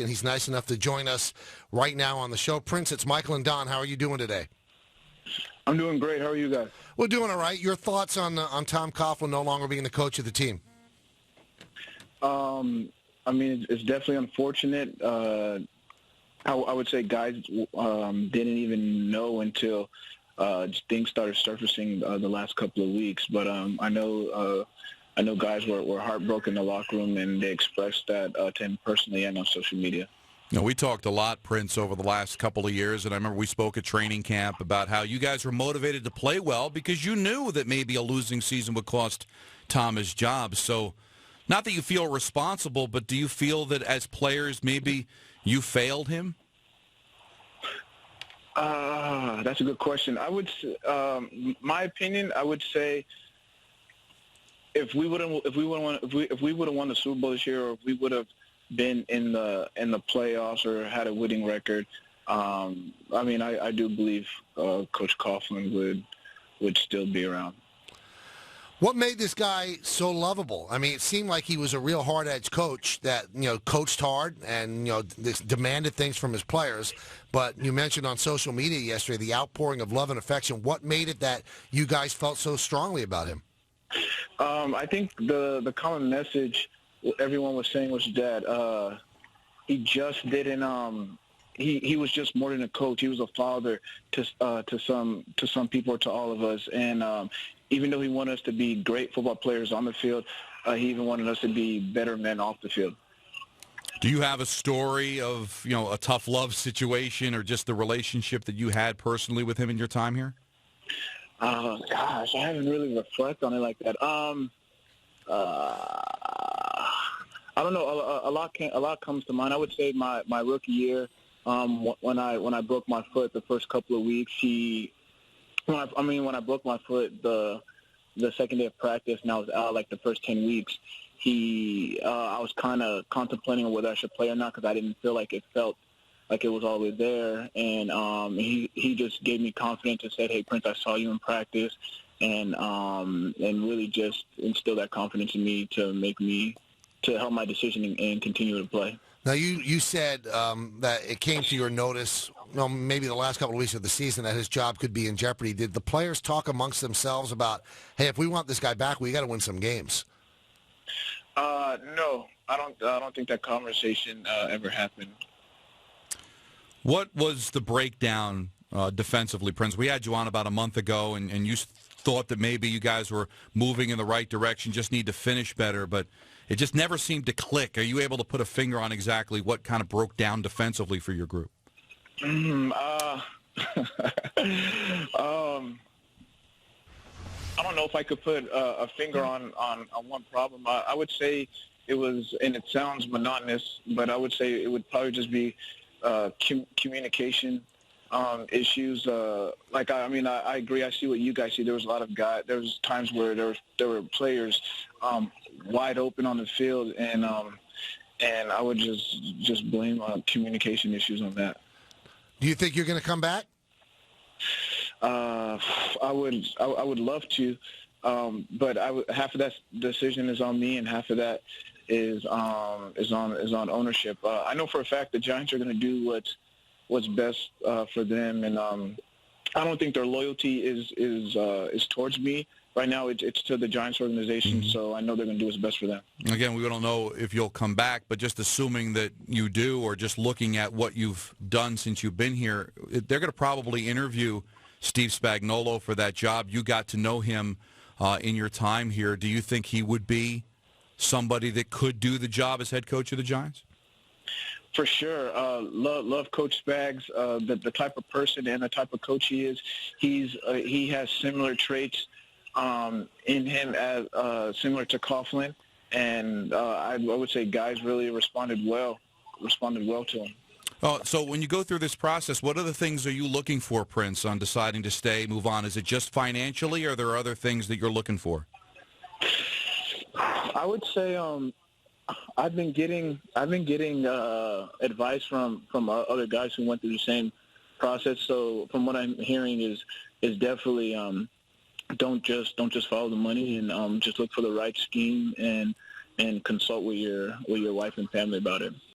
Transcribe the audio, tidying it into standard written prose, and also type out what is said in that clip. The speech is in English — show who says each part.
Speaker 1: and he's nice enough to join us right now on the show. Prince, it's Michael and Don. How are you doing today?
Speaker 2: I'm doing great. How are you guys?
Speaker 1: We're doing all right. Your thoughts on Tom Coughlin no longer being the coach of the team?
Speaker 2: I mean, it's definitely unfortunate. I would say guys didn't even know until things started surfacing the last couple of weeks. But I know guys were heartbroken in the locker room, and they expressed that to him personally and on social media.
Speaker 3: You know, we talked a lot, Prince, over the last couple of years, and I remember we spoke at training camp about how you guys were motivated to play well because you knew that maybe a losing season would cost Tom his job. So not that you feel responsible, but do you feel that as players maybe you failed him?
Speaker 2: That's a good question. I would, my opinion, I would say if we would have won the Super Bowl this year, or if we would have been in the playoffs or had a winning record, I mean, I do believe Coach Coughlin would still be around.
Speaker 1: What made this guy so lovable? I mean, it seemed like he was a real hard-edged coach that, coached hard and, demanded things from his players. But you mentioned on social media yesterday the outpouring of love and affection. What made it that you guys felt so strongly about him?
Speaker 2: I think the common message everyone was saying was that he just didn't. He was just more than a coach. He was a father to some people, or to all of us. And even though he wanted us to be great football players on the field, he even wanted us to be better men off the field.
Speaker 3: Do you have a story of a tough love situation or just the relationship that you had personally with him in your time here?
Speaker 2: Gosh, I haven't really reflected on it like that. I don't know. A lot comes to mind. I would say my rookie year, when I broke my foot the first couple of weeks, when I broke my foot the second day of practice and I was out like the first 10 weeks, I was kind of contemplating whether I should play or not because I didn't feel like it felt like it was always there. And he just gave me confidence and said, "Hey, Prince, I saw you in practice," and really just instilled that confidence in me to help my decision and continue to play.
Speaker 1: Now, you said that it came to your notice, maybe the last couple of weeks of the season, that his job could be in jeopardy. Did the players talk amongst themselves about, hey, if we want this guy back, we got to win some games?
Speaker 2: No, I don't think that conversation ever happened.
Speaker 3: What was the breakdown defensively, Prince? We had you on about a month ago, and you thought that maybe you guys were moving in the right direction, just need to finish better, but it just never seemed to click. Are you able to put a finger on exactly what kind of broke down defensively for your group?
Speaker 2: I don't know if I could put a finger on one problem. I would say it was, and it sounds monotonous, but I would say it would probably just be communication issues. I agree. I see what you guys see. There was a lot of guys. There was times where there were players wide open on the field, and I would just blame communication issues on that.
Speaker 1: Do you think you're going to come back?
Speaker 2: I would love to, but half of that decision is on me, and half of that is on ownership. I know for a fact the Giants are going to do what's best for them, and I don't think their loyalty is towards me. Right now, it's to the Giants organization, so I know they're going to do what's best for them.
Speaker 3: Again, we don't know if you'll come back, but just assuming that you do, or just looking at what you've done since you've been here, they're going to probably interview Steve Spagnuolo for that job. You got to know him in your time here. Do you think he would be somebody that could do the job as head coach of the Giants?
Speaker 2: For sure. Love Coach Spags, the type of person and the type of coach he is. He has similar traits in him as similar to Coughlin, and I would say guys really responded well to him.
Speaker 3: So when you go through this process, what other things are you looking for, Prince, on deciding to stay, move on? Is it just financially, or are there other things that you're looking for?
Speaker 2: I would say I've been getting advice from other guys who went through the same process. So from what I'm hearing is definitely don't just follow the money, and just look for the right scheme and consult with your wife and family about it.